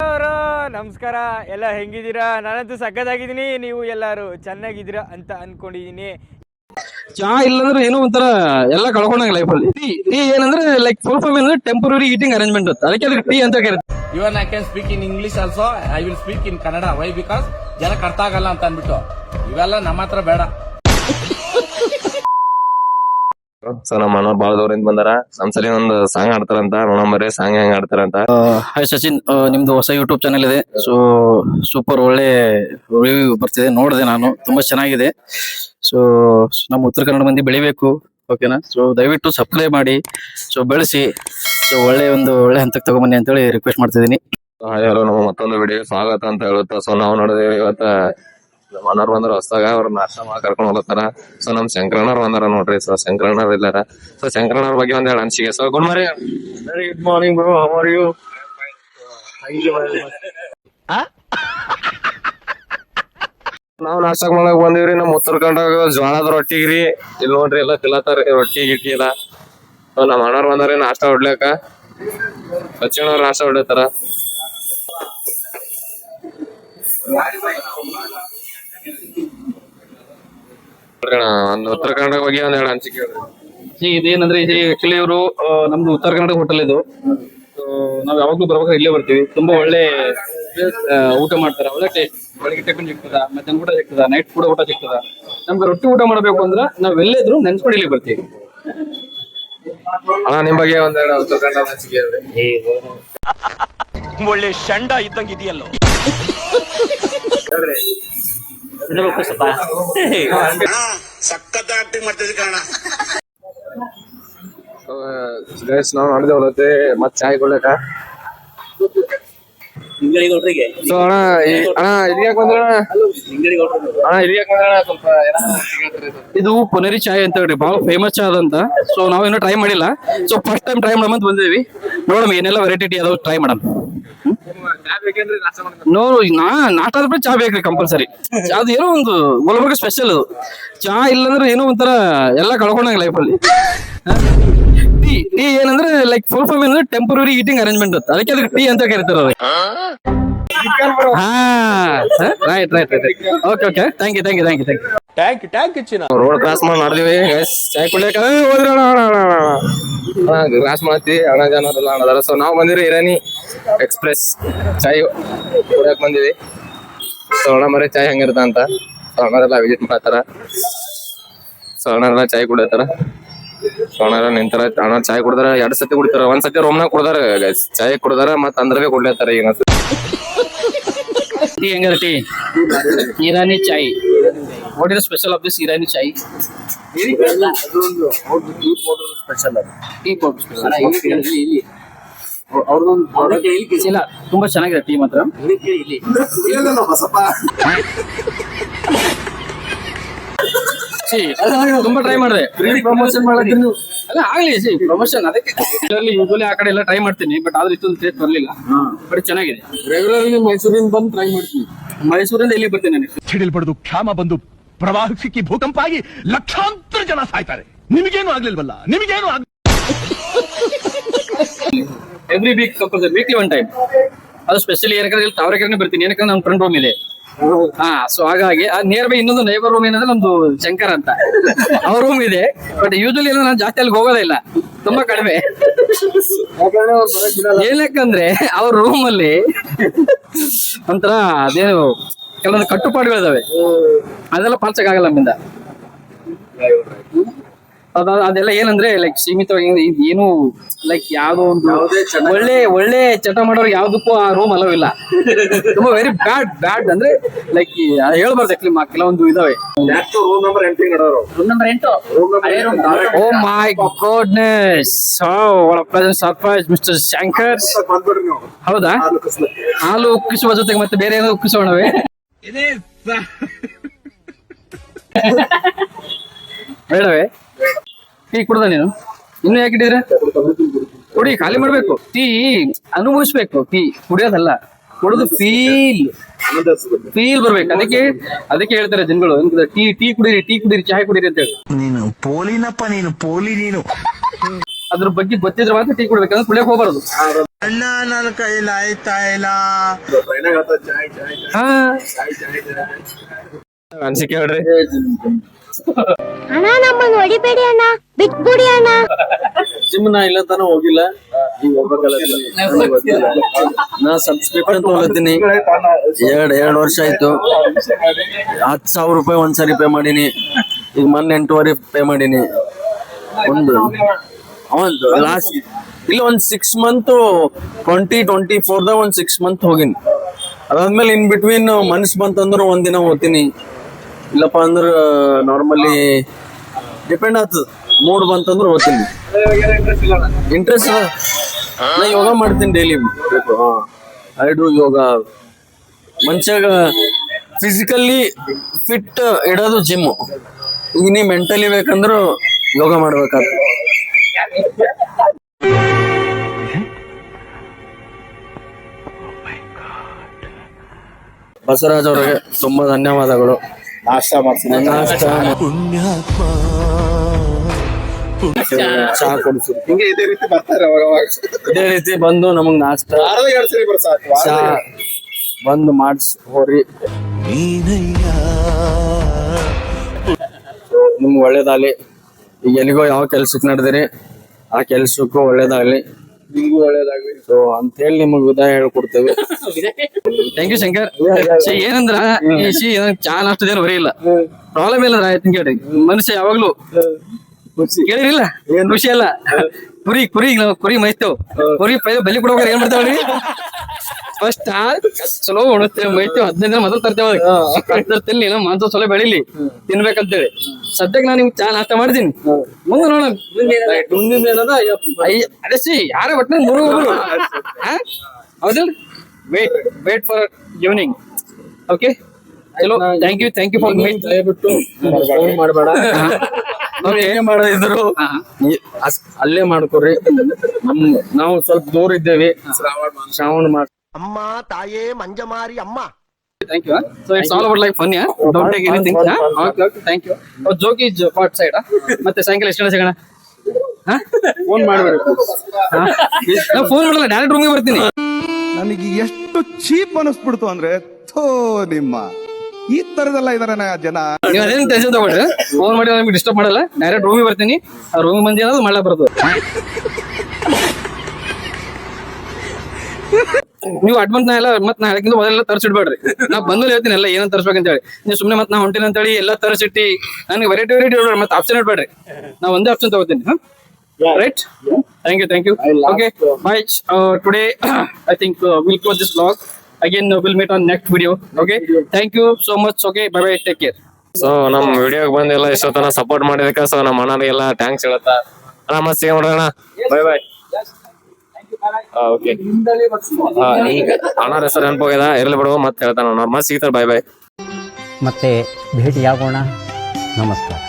ನಮಸ್ಕಾರ, ಎಲ್ಲ ಹೆಂಗಿದ್ದೀರಾ? ನಾನಂತೂ ಸಕ್ಕತ್ತಾಗಿದ್ದೀನಿ. ನೀವು ಎಲ್ಲರೂ ಚೆನ್ನಾಗಿದ್ದೀರಾ ಅಂತ ಅನ್ಕೊಂಡಿದೀನಿ. ಚಾ ಇಲ್ಲಂದ್ರೆ ಏನೋ ಒಂಥರ ಎಲ್ಲ ಕಳ್ಕೊಂಡಂಗ ಲೈಫ್ ಅಲ್ಲಿ. ಟೀ ಏನಂದ್ರೆ ಲೈಕ್ ಫುಲ್ ಫಾರ್ಮ್ ಏನಂದ್ರೆ ಟೆಂಪರರಿ ಈಟಿಂಗ್ ಅರೇಂಜ್ಮೆಂಟ್ ಅಂತ, ಅದಕ್ಕೆ ಟೀ ಅಂತ ಕರೀತಾರೆ. Even I can speak in English also, I will speak in Kannada. Why? Because ಜನಕ್ಕೆ ಅರ್ಥ ಆಗಲ್ಲ ಅಂತ ಅನ್ಬಿಟ್ಟು ಇವೆಲ್ಲ ನಮ್ಮ ಹತ್ರ ಬೇಡ. ಸೊ ನಮ್ಮ ಅಣ್ಣ ಬಾಳ ದೂರಿಂದ ಬಂದಾರ. ನಮ್ ಸರಿ ಒಂದು ಸಾಂಗ್ ಆಡ್ತಾರಂತ, ನೋಡಂಬರ್ರಿ ಸಾಂಗ್ ಹೆಂಗ್ ಆಡ್ತಾರಂತ. ಹಾಯ್ ಸಚಿನ್, ನಿಮ್ದು ಹೊಸ ಯೂಟ್ಯೂಬ್ ಚಾನೆಲ್ ಇದೆ. ಸೊ ಸೂಪರ್ ಒಳ್ಳೆ ರಿವ್ಯೂ ಬರ್ತಿದೆ, ನೋಡಿದೆ ನಾನು, ತುಂಬಾ ಚೆನ್ನಾಗಿದೆ. ಸೊ ನಮ್ಮ ಉತ್ತರ ಕನ್ನಡ ಮಂದಿ ಬೆಳಿಬೇಕು, ಓಕೆನಾ? ಸೊ ದಯವಿಟ್ಟು ಸಬ್ಸ್ಕ್ರೈಬ್ ಮಾಡಿ, ಸೊ ಬೆಳೆಸಿ, ಸೊ ಒಳ್ಳೆ ಹಂತಕ್ಕೆ ತಗೊಂಬನ್ನಿ ಅಂತೇಳಿ ರಿಕ್ವೆಸ್ಟ್ ಮಾಡ್ತಿದ್ದೀನಿ. ಹಾಯ್ ಹಲೋ, ನಮ್ಮ ಮತ್ತೊಂದು ವಿಡಿಯೋ ಸ್ವಾಗತ ಅಂತ ಹೇಳುತ್ತಾ. ಸೊ ನಾವು ನೋಡಿದೇವೆ ಇವತ್ತ ನಮ್ಮ ಅಣ್ಣವ್ರು ಬಂದ್ರ ಹೊಸದಾಗ ಅವ್ರ ನಾಷ್ಟ ಮಾಡಿ ಕರ್ಕೊಂಡ್ ಹೋಗ್ತಾರ. ಸೊ ನಮ್ ಶಂಕರಣ್ಣವ್ರು ಬಂದಾರ ನೋಡ್ರಿ. ಸೊ ಶಂಕರಣ್ಣವ್ರು ಇಲ್ಲಾರ. ಸೊ ಶಂಕರಣ್ಣವ್ರ ಬಗ್ಗೆ ಒಂದ್ ಹೇಳ ಅನ್ಸಿಗೆ. So good morning bro, how are you? ನಾವ್ ನಾಷ್ಟಕ್ ಮಾಡಕ್ ಬಂದಿವ್ರಿ. ನಮ್ ಉತ್ತರ ಕನ್ನಡ ಜೋಳದ ರೊಟ್ಟಿಗ್ರಿ. ಇಲ್ಲಿ ನೋಡ್ರಿ ಎಲ್ಲ ತಿಲ್ಲತಾರ ರೊಟ್ಟಿ ಗಿಟ್ಟಿ ಎಲ್ಲ. ನಮ್ಮ ಅಣ್ಣವ್ರು ಬಂದಾರ ನಾಷ್ಟ ಹೊಡ್ಲಿಕ್ಕ. ಸಚಿನವ್ರ ನಾಷ್ಟ ಹೊಡ್ಲತ್ತಾರ. ಒಂದ್ ಉತ್ತರ ಕನ್ನಡ ಬಗ್ಗೆ ಒಂದ್ ಹೇಳ ಅನ್ಸಿಕೆ. ಇದೇನಂದ್ರೆ ಆಕ್ಚುಲಿ ಇವರು ನಮ್ದು ಉತ್ತರ ಕನ್ನಡ ಹೋಟೆಲ್ ಇದು. ನಾವ್ ಯಾವಾಗ್ಲೂ ಬರ್ಬೇಕಾದ್ರೆ ಇಲ್ಲೇ ಬರ್ತೀವಿ. ತುಂಬಾ ಒಳ್ಳೆ ಊಟ ಮಾಡ್ತಾರೆ, ಒಳ್ಳೆ ಟೇಸ್ಟ್. ಬೆಳಿಗ್ಗೆ ಟಿಫಿನ್ ಸಿಗ್ತದ, ಮಧ್ಯಾಹ್ನ ಊಟ ಸಿಗ್ತದ, ನೈಟ್ ಕೂಡ ಊಟ ಸಿಗ್ತದ. ನಮ್ಗೆ ರೊಟ್ಟಿ ಊಟ ಮಾಡ್ಬೇಕು ಅಂದ್ರ ನಾವ್ ಎಲ್ಲೇದ್ರು ನೆನ್ಸ್ಕೊಂಡು ಇಲ್ಲಿ ಬರ್ತೀವಿ. ಅಣ್ಣ ನಿಮ್ ಬಗ್ಗೆ ಒಂದ್ ಹೇಳ ಉತ್ತರ ಕನ್ನಡ ಅನ್ಸಿಕೆ. ಒಳ್ಳೆ ಶಂಡ ಇದ್ದಂಗ ಇದೆಯಲ್ಲೋ. ಸಖತ್ ಆಕ್ಟಿಂಗ್ ಮಾಡ್ತಿದ್ವಿ ಕಾರಣ. ನಾವ್ ಮಾಡಿದೇವಲತ್ತೆ ಮತ್ ಚಾಯ್ ಕೊಡ್ಲಕ್ಕ. ಸೊ ಅಣ್ಣ ಇಲ್ಲಿ ಯಾಕೆ ಬಂದ್ರ? ಅಣ್ಣ ಇಲ್ಲಿ ಯಾಕೆ ಬಂದ್ರ? ಸ್ವಲ್ಪ ಇದು ಪುನೇರಿ ಚಾಯ್ ಅಂತ ಹೇಳಿ ಬಹಳ ಫೇಮಸ್ ಚಾಯ್ ಅದಂತ. ಸೊ ನಾವೇನೋ ಟ್ರೈ ಮಾಡಿಲ್ಲ. So first time try madam ಅಂತ ಬಂದಿದೀವಿ. ನೋಡಮ್ ಏನೆಲ್ಲ ವೆರೈಟಿ ಅದಾವ, ಟ್ರೈ ಮಾಡಮ್. ನಾಟ ಆದ್ರೆ ಚಾ ಬೇಕ್ರಿ ಕಂಪಲ್ಸರಿ. ಅದು ಏನೋ ಒಂದು ಗುಲ್ಬರ್ಗ ಸ್ಪೆಷಲ್. ಚಾ ಇಲ್ಲಂದ್ರೆ ಏನೋ ಒಂಥರ ಎಲ್ಲ ಕಳ್ಕೊಂಡಂಗ ಲೈಫ್ ಅಲ್ಲಿ. ಟೀ ಏನಂದ್ರೆ ಲೈಕ್ ಫುಲ್ ಫಾರ್ಮ್ ಏನಂದ್ರೆ ಟೆಂಪರರಿ ಈಟಿಂಗ್ ಅರೇಂಜ್ಮೆಂಟ್ ಅಂತ, ಅದಕ್ಕೆ ಟೀ ಅಂತ ಕರೀತಾರೆ. Right. Okay, thank you. Road cross ಮಾಡಿ ಮಾಡಿದ್ವಿ ಚಾಯ್ ಕುಡ್ಲಿಕ್ಕ. ಹೋದ್ರಿ ಕ್ರಾಸ್ ಮಾಡ್ತಿ ಅಣ್ಣ ಜನರೆಲ್ಲ ಅಣ್ಣದಾರ. ಸೊ ನಾವ್ ಬಂದಿರಿ ಇರಾನಿ ಎಕ್ಸ್ಪ್ರೆಸ್ ಚಾಯ್ ಕುಡಿಯಕ್ ಬಂದಿವಿ. ಸೊ ಅಣ್ಣ ಮರಿ ಚಾಯ್ ಹೆಂಗಿರ್ತ ಅಂತ ಸೊ ಅಣ್ಣರೆಲ್ಲ ವಿಸಿಟ್ ಮಾಡ್ತಾರ. ಸೊ ಅಣ್ಣರೆಲ್ಲ ಚಾಯ್ ಕುಡಿಯತಾರ. ಸೊ ಅಣ್ಣ ನಿಂತಾರ. ಅಣ್ಣ ಚಾಯ್ ಕುಡ್ದಾರ, 2 ಸತಿ ಕುಡಿತಾರ. 1 ಸತಿ ರೂಮ್ನಾಗ ಕುಡ್ದಾರ, ಚಾಯ್ ಕುಡ್ದಾರ, ಮತ್ ಅಂದ್ರವೇ ಕುಡ್ಲತ್ತಾರ. ಈಗ ಟೀ ಹೆಂಗಾರ? Tea Irani chai. What is special of this Irani chai? Tea powder ಇಲ್ಲ, ತುಂಬಾ ಚೆನ್ನಾಗಿದೆ ಟೀ ಮಾತ್ರ. ತುಂಬಾ ಟ್ರೈ ಮಾಡಿದೆ, ಪ್ರಮೋಷನ್ ಅಲ್ಲ ಆಗ್ಲಿ ಪ್ರಮೋಷನ್. ಅದಕ್ಕೆ ಯೂಶಲಿ ಆ ಕಡೆ ಎಲ್ಲ ಟ್ರೈ ಮಾಡ್ತೀನಿ, ಬಟ್ ಆದ್ರೆ ಇಷ್ಟೊಂದು ಟೇಸ್ಟ್ ಬರ್ಲಿಲ್ಲ. ಬಟ್ ಚೆನ್ನಾಗಿದೆ. ರೆಗ್ಯುಲರ್ಲಿ ಮೈಸೂರಿಂದ ಬಂದು ಟ್ರೈ ಮಾಡ್ತೀನಿ. ಮೈಸೂರಿಂದ ಇಲ್ಲಿ ಬರ್ತೀನಿ ನಾನು. ಸಿಡಿಲ್ಪಡೆದು ಕ್ಷಾಮ ಬಂದು ಪ್ರವಾಹ ಸಿಕ್ಕಿ ಭೂಕಂಪ ಆಗಿ ಲಕ್ಷಾಂತರ ಜನ ಸಾಯ್ತಾರೆ. ನಿಮಗೇನು ಆಗ್ಲಿಲ್ವಲ್ಲ? ನಿಮಗೇನು every week compulsory, weekly 1 time. ಅದು ಸ್ಪೆಷಲಿ ಏನಕ್ಕೆ ತಾವರೆಕೆರೆನೇ ಬರ್ತೀನಿ, ಏನಕ್ಕೆ ನನ್ನ ಫ್ರೆಂಡ್ ರೂಮ್ ಇದೆ. ಸೊ ಹಾಗಾಗಿ ನಿಯರ್ ಬೈ ಇನ್ನೊಂದು ನೈಬರ್ ರೂಮ್ ಏನಂದ್ರೆ ನಮ್ದು ಶಂಕರ್ ಅಂತ, ಅವ್ರ ರೂಮ್ ಇದೆ. ಬಟ್ ಯೂಶಲಿ ನಾನು ಜಾಸ್ತಿ ಅಲ್ಲಿ ಹೋಗೋದೇ ಇಲ್ಲ, ತುಂಬಾ ಕಡಿಮೆ. ಏನಕ್ಕಂದ್ರೆ ಅವ್ರ ರೂಮ್ ಅಲ್ಲಿ ಒಂಥರ ಅದೇನು ಕೆಲವೊಂದು ಕಟ್ಟುಪಾಡುಗಳಿದಾವೆ, ಅದೆಲ್ಲ ಪಾಲ್ಸಕ್ಕಾಗಲ್ಲ ನಮ್ಮಿಂದ. ಅದೆಲ್ಲ ಏನಂದ್ರೆ ಲೈಕ್ ಸೀಮಿತವಾಗಿ ಏನು ಲೈಕ್ ಯಾವ್ದೋ ಒಂದು ಒಳ್ಳೆ ಚಟ ಮಾಡೋರು ಯಾವ್ದಕ್ಕೂ ಆ ರೂಮ್ ಅಲೋ ಇಲ್ಲ. ತುಂಬಾ ವೆರಿ ಬ್ಯಾಡ್ ಅಂದ್ರೆ ಲೈಕ್ ಹೇಳ್ಬಾರ್ದು. ಕೆಲವೊಂದು ಇದಾವೆ. Room number 8 oh my goodness, what a pleasant surprise mister Shankar. ಹೌದಾ? ಹಾಲು ಉಕ್ಕಿಸುವ ಜೊತೆಗೆ ಮತ್ತೆ ಬೇರೆ ಏನೋ ಉಕ್ಕಿಸೋಣವೇ? ಬೇಡವೇ? ಟೀ ಕುಡ್ದ ನೀನು? ಇನ್ನು ಯಾಕಿಟ್ಟಿದ್ರೆ ಕುಡಿ, ಖಾಲಿ ಮಾಡ್ಬೇಕು. ಟೀ ಅನುಭವಿಸ್ಬೇಕು, ಟೀ ಕುಡಿಯೋದಲ್ಲ, ಕುಡಿದು ಫೀಲ್ ಬರ್ಬೇಕು. ಅದಕ್ಕೆ ಹೇಳ್ತಾರೆ ಜನಗಳು ಟೀ ಕುಡೀರಿ, ಚಾಯ್ ಕುಡೀರಿ ಅಂತ ಹೇಳಿ. ನೀನು ಪೋಲಿನಪ್ಪ, ನೀನು ಪೋಲಿ. ನೀನು ಅದ್ರ ಬಗ್ಗೆ ಗೊತ್ತಿದ್ರೆ ಮಾತ್ರ ಟೀ ಕುಡ್ಬೇಕಂದ್ರೆ ಕುಡಿಯಕ್ ಹೋಗ್ಬಾರ್ದು. ಅನ್ಸಿಕೆ ಹೇಳ್ರಿ. ಅಣ್ಣ ನಮ್ಮನ್ನು ಹೊಡಿಬೇಡಿ ಅಣ್ಣ, ಬಿಟ್ಬಿಡಿ ಅಣ್ಣ. ಜಿಮ್ ನಾ ಇಲ್ಲ ತಾನ ಹೋಗಿಲ್ಲ, ಈಗ ಹೋಗ್ಬೇಕಲ್ಲ. ನಾ ಸಬ್ಸ್ಕ್ರಿಪ್ಷನ್ ತಗೊಳತೀನಿ, 2 ವರ್ಷ ಆಯ್ತು. 10,000 ರೂಪಾಯಿ ಒಂದ್ಸರಿ ಪೇ ಮಾಡೀನಿ. ಈಗ ಮೊನ್ನೆ 8,500 ಪೇ ಮಾಡೀನಿ. ಒಂದು ಲಾಸ್ಟ್ ಇಲ್ಲ ಒಂದ್ 6 ಮಂತ್ 2024ದಾಗ ಒಂದ್ 6 ಮಂತ್ ಹೋಗಿನಿ. ಅದಾದ್ಮೇಲೆ ಇನ್ ಬಿಟ್ವೀನ್ ಮನಸ್ ಬಂತಂದ್ರ ಒಂದಿನ ಹೋಗ್ತೀನಿ, ಇಲ್ಲಪ್ಪ ಅಂದ್ರ ನಾರ್ಮಲಿ ಡಿಪೆಂಡ್ ಆಗ್ತದ. ಮೂಡ್ ಬಂತಂದ್ರ ಹೋಗ್ತೀನಿ. ಇಂಟ್ರೆಸ್ಟ್ ನಾ ಯೋಗ ಮಾಡ್ತೀನಿ ಡೈಲಿ. I do yoga. ಮನುಷ್ಯಾಗ ಫಿಸಿಕಲಿ ಫಿಟ್ ಇಡೋದು ಜಿಮ್. ಈಗ ನೀ ಮೆಂಟಲಿ ಬೇಕಂದ್ರು ಯೋಗ ಮಾಡ್ಬೇಕಾಗ್ತದೆ. ಬಸವರಾಜ್ ಅವ್ರಿಗೆ ತುಂಬಾ ಧನ್ಯವಾದಗಳು. ನಾಷ್ಟ ಚಹಾ ಕೊಡಿಸಿ ಹಿಂಗೆ ಇದೇ ರೀತಿ ಬರ್ತಾರೆ ಇದೇ ರೀತಿ ಬಂದು ನಮಗ್ ನಾಷ್ಟ ಚಹಾ ಬಂದು ಮಾಡಿಸ್ ಹೋರಿ. ನಿಮ್ಗೆ ಒಳ್ಳೇದಾಗ್ಲಿ. ಈಗ ಎಲ್ಲಿಗೋ ಯಾವ ಕೆಲ್ಸಕ್ಕೆ ನಡೆದಿರಿ ಆ ಕೆಲ್ಸಕ್ಕೂ ಒಳ್ಳೇದಾಗ್ಲಿ, ನಿಮ್ಗೂ ಒಳ್ಳೇದಾಗ್ಲಿ. ಸೊ ಅಂತ ಹೇಳಿ ನಿಮಗ್ ವಿದಾಯ ಹೇಳ್ಕೊಡ್ತೇವೆ. Thank you Shankar. ಏನಂದ್ರ ಚಾ ನಾಷ್ಟದೇನು ಬರೀ ಇಲ್ಲ, ಪ್ರಾಬ್ಲಮ್ ಇಲ್ಲ. ಆಯ್ತು ಕೇಳಿ, ಮನುಷ್ಯ ಯಾವಾಗ್ಲೂ ಕೇಳಿರಿಲ್ಲ ಖುಷಿ ಅಲ್ಲ. ಕುರಿ ಮೈತೇವ್, ಕುರಿ ಪೈಲೆ ಬಲಿ ಕೊಡ್ಬೇಕಾರೆ ಏನ್ ಮಾಡ್ತೇವ್ರಿ? ಫಸ್ಟ್ ಚಲೋ ಉಣಸ್ತೇವೆ, ಮೈತೇವ್. 15 ದಿನ ಮೊದಲು ತರ್ತೇವೆ. ತಿನ್ಲಿ ನಮ್ಮ ಮಾಂಸ ಚಲೋ ಬೆಳಿಲಿ ತಿನ್ಬೇಕಂತೇಳಿ ಸದ್ಯಕ್ಕೆ ನಾನು ನಿಮ್ಗೆ ಚಾ ನಾಷ್ಟ ಮಾಡ್ತೀನಿ. ಮುಂದೆ ನೋಡೋಣ ಮುಂದಿನ ಏನದ. ಅದೇ ಯಾರೇ ಒಟ್ಟಿನ 3 ಹೌದಿಲ್ಲ. Wait for evening. ಓಕೆ, ಚಲೋ. Thank you for meet. ದಯವಿಟ್ಟು ಫೋನ್ ಮಾಡಬೇಡ. ಮಾಡೋದಿದ್ರು ಅಲ್ಲೇ ಮಾಡ್ಕೊರಿ. ನಾವು ಸ್ವಲ್ಪ ದೂರ ಇದ್ದೇವೆ. ಶ್ರಾವಣ ಮಾಸ. ಅಮ್ಮ ತಾಯೇ ಮಂಜಮಾರಿ ಅಮ್ಮ. Thank you. So it's all about like fun, yeah. Don't take anything. Okay, thank you. Joke is part side. ಮತ್ತೆ ಸಾಯಂಕಾಲ ಎಷ್ಟು ಗಂಟೆ ಸಿಗೋಣ? ಫೋನ್ ಮಾಡಬೇಡಿ. ನಾನು ಫೋನ್ ಮಾಡಲ್ಲ, ಡೈರೆಕ್ಟ್ ರೂಮಿಗೆ ಬರ್ತೀನಿ. ನನಗೆ ಎಷ್ಟು ಚೀಪ್ ಅನಿಸ್ಬಿಡ್ತು ಅಂದ್ರೆ, ಥೋ ನಿಮ್ಮ ಈ ತರದೆಲ್ಲ ಇದಾರೆ ಜನ. ನೀವು ಅದೇನು ಟೆನ್ಷನ್ ತಗೊಳ್ರಿ, ಫೋನ್ ಮಾಡಿ ನಮಗೆ ಡಿಸ್ಟರ್ಬ್ ಮಾಡಲ್ಲ. ಡೈರೆಕ್ಟ್ ರೂಮಿಗೆ ಬರ್ತೀನಿ. ಆ ರೂಮಿಗೆ ಬಂದು ಏನಾದ್ರು ಮಾಡ್ಲಾ ಬರ್ತದೆ. ನೀವು ಅಡ್ವಾನ್ಸ್ ಎಲ್ಲ ಮತ್ತೆ ನಾ ಹೇಳಕ್ಕಿಂತ ಮೊದಲೆಲ್ಲ ತರಿಸಿಡ್ಬೇಡ್ರಿ. ನಾ ಬಂದು ಹೇಳ್ತೀನಿ ಎಲ್ಲ ಏನಂತ ತರಿಸ್ಬೇಕಂತ ಹೇಳಿ. ನೀವು ಸುಮ್ಮನೆ ಮತ್ತೆ ನಾ ಹೊಂಟೇನಿ ಅಂತ ಹೇಳಿ ಎಲ್ಲ ತರಿಸಿಟ್ಟಿ ನನಗೆ ವೆರೈಟಿ ಇಡ್ಬೇಡ್ರಿ. ಮತ್ತೆ ಆಪ್ಷನ್ ಇಡ್ಬೇಡ್ರಿ. ನಾ ಒಂದೇ ಆಪ್ಷನ್ ತಗೋತೀನಿ. Right, thank you. Okay, bye. Today I think will close this vlog. Again, we'll meet on next video. Okay, thank you so much. Okay, bye bye, take care. So ನಮ್ ವಿಡಿಯೋಗೆ ಬಂದೆಲ್ಲ ಇಷ್ಟೊತ್ತನ support ಮಾಡಿದಕ್ಕೆ so ನಮ್ಮ ಅಣ್ಣರಿಗೆಲ್ಲ thanks ಹೇಳತ್ತ. ಅಣ್ಣ ಮತ್ತೆ ಸಿಗೋಣ ಅಣ್ಣ. Bye bye. Okay, ಅಣ್ಣರ ಹೆಸರು ನೆನಪೋಗ್ಯದ, ಇರ್ಲಿ ಬಿಡು ಮತ್ತೆ ಹೇಳ್ತಾನ. ಮತ್ತೆ ಸಿಗ್ತಾರೆ. Bye bye. ಮತ್ತೆ ಭೇಟಿಯಾಗೋಣ. ನಮಸ್ಕಾರ.